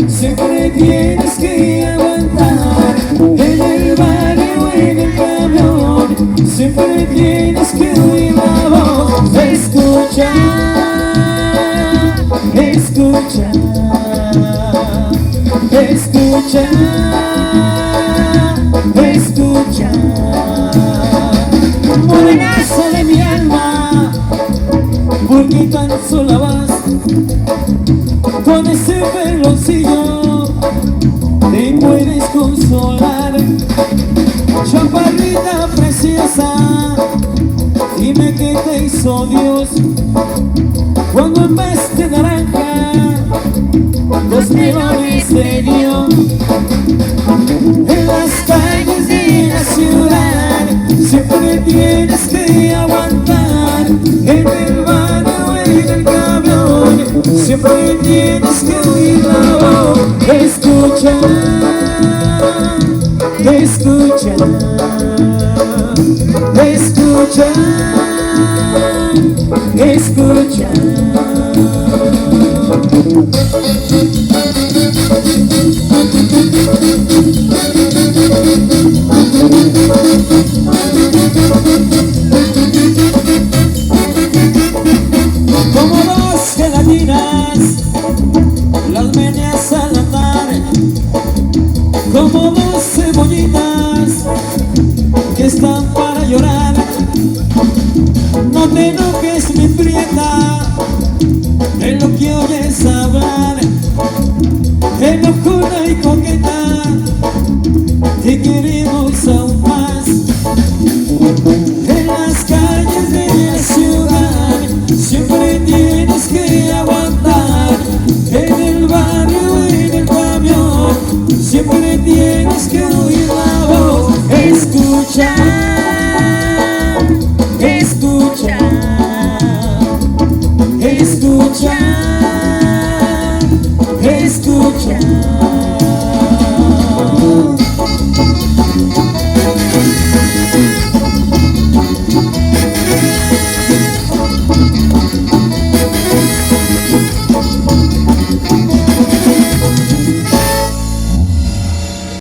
Siempre tienes que aguantar en el barrio, en el camión. Siempre tienes que oír la voz. Escucha, escucha, escucha, escucha. Morenaza de mi alma, ¿por qué tan sola vas? Con ese peloncillo te puedes consolar. Chaparrita preciosa, dime qué te hizo Dios cuando en vez de naranja los melones te dio. En las calles de la ciudad siempre tienes que aguantar. En el barrio, en el camión, siempre tienes que oír la voz. Escucha, escucha, escucha, escucha. Como dos gelatinas, las meneas al andar, como dos cebollitas que están para llorar. No te enojes, mi prieta, en lo que oyes hablar. Enojona y coqueta, te queremos aún más. En las calles de la ciudad siempre tienes que aguantar. En el barrio, en el camión, siempre tienes que oír la voz. Escucha, escucha, escucha, escucha.